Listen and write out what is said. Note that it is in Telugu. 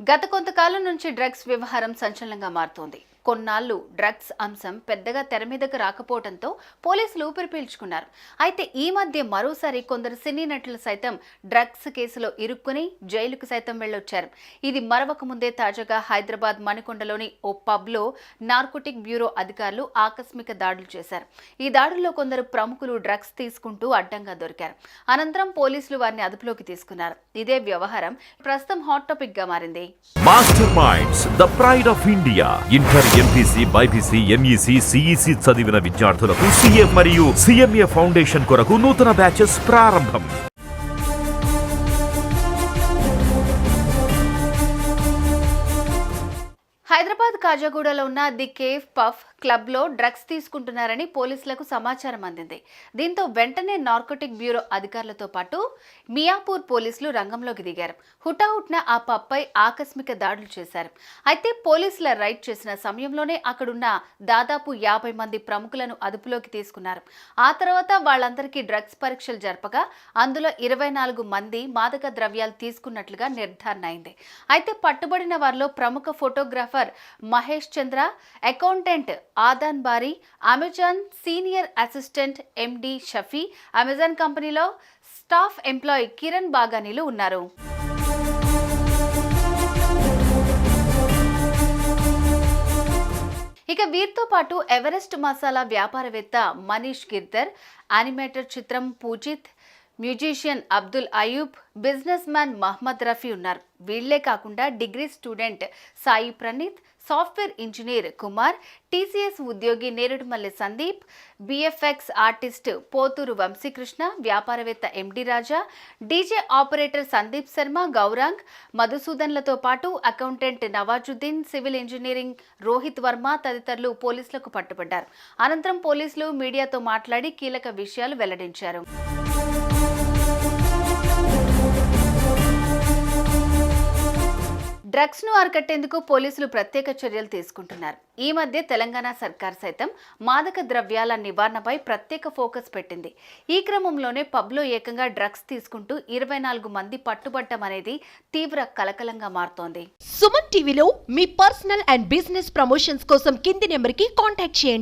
గత కొంతకాలం నుంచి డ్రగ్స్ వ్యవహారం సంచలనంగా మారుతోంది. కొన్నాళ్లు డ్రగ్స్ అంశం పెద్దగా తెర మీదకు రాకపోవడంతో పోలీసులు ఊపిరి పీల్చుకున్నారు. అయితే ఈ మధ్య మరోసారి కొందరు సినీ నటులు సైతం డ్రగ్స్ కేసులో ఇరుక్కుని జైలుకు సైతం వెళ్లొచ్చారు. ఇది మరవక ముందే తాజాగా హైదరాబాద్ మణికొండలోని ఓ పబ్లో నార్కోటిక్ బ్యూరో అధికారులు ఆకస్మిక దాడులు చేశారు. ఈ దాడుల్లో కొందరు ప్రముఖులు డ్రగ్స్ తీసుకుంటూ అడ్డంగా దొరికారు. అనంతరం పోలీసులు వారిని అదుపులోకి తీసుకున్నారు. ఇదే వ్యవహారం ప్రస్తుతం హాట్ టాపిక్ గా మారింది. Master minds the pride of India. Inter MPC, BiPC, MEC, CEC చదివిన విద్యార్థులకు సిఏ మరియు సిఎంఏ ఫౌండేషన్ కొరకు నూతన బ్యాచెస్ ప్రారంభం. హైదరాబాద్ కాజాగూడలో ఉన్న ది కేవ్ పఫ్ క్లబ్లో డ్రగ్స్ తీసుకుంటున్నారని పోలీసులకు సమాచారం అందింది. దీంతో వెంటనే నార్కోటిక్ బ్యూరో అధికారులతో పాటు మియాపూర్ పోలీసులు రంగంలోకి దిగారు. హుటాహుట్న ఆ పబ్పై ఆకస్మిక దాడులు చేశారు. అయితే పోలీసుల రైడ్ చేసిన సమయంలోనే అక్కడున్న దాదాపు 50 మంది ప్రముఖులను అదుపులోకి తీసుకున్నారు. ఆ తర్వాత వాళ్ళందరికీ డ్రగ్స్ పరీక్షలు జరపగా అందులో 24 మంది మాదక ద్రవ్యాలు తీసుకున్నట్లుగా నిర్ధారణ అయింది. అయితే పట్టుబడిన వారిలో ప్రముఖ ఫోటోగ్రాఫర్ మహేష్ చంద్ర, అకౌంటెంట్ ఆదాన్ బారీ, అమెజాన్ సీనియర్ అసిస్టెంట్ ఎండి షఫీ, అమెజాన్ కంపెనీలో స్టాఫ్ ఎంప్లాయీ కిరణ్ బాగానీలు ఉన్నారు. ఇక వీరితో పాటు ఎవరెస్ట్ మసాలా వ్యాపారవేత్త Manish Girdhar, animator Chitram Pujith, musician Abdul Ayub, businessman Mohammed Rafi ఉన్నారు. వీళ్లే కాకుండా degree student Sai Praneeth, software engineer Kumar, TCS ఉద్యోగి నేరేడుమల్లి సందీప్, బిఎఫ్ఎక్స్ ఆర్టిస్ట్ పోతూరు వంశీకృష్ణ, వ్యాపారవేత్త MD Raja, DJ operator Sandeep Sharma, Gaurang, మధుసూదన్లతో పాటు accountant Nawazuddin, civil engineering Rohit Varma తదితరులు పోలీసులకు పట్టుబడ్డారు. అనంతరం పోలీసులు మీడియాతో మాట్లాడి కీలక విషయాలు వెల్లడించారు. డ్రగ్స్ ను అరికట్టేందుకు పోలీసులు ప్రత్యేక చర్యలు తీసుకుంటున్నారు. ఈ మధ్య తెలంగాణ సర్కార్ సైతం మాదక ద్రవ్యాల నివారణపై ప్రత్యేక ఫోకస్ పెట్టింది. ఈ క్రమంలోనే పబ్లో ఏకంగా డ్రగ్స్ తీసుకుంటూ 24 మంది పట్టుబట్టం అనేది తీవ్ర కలకలంగా మారుతోంది. సుమన్ టీవీలో మీ పర్సనల్ అండ్ బిజినెస్ ప్రమోషన్స్ కోసం కింది నెంబర్కి కాంటాక్ట్ చేయండి.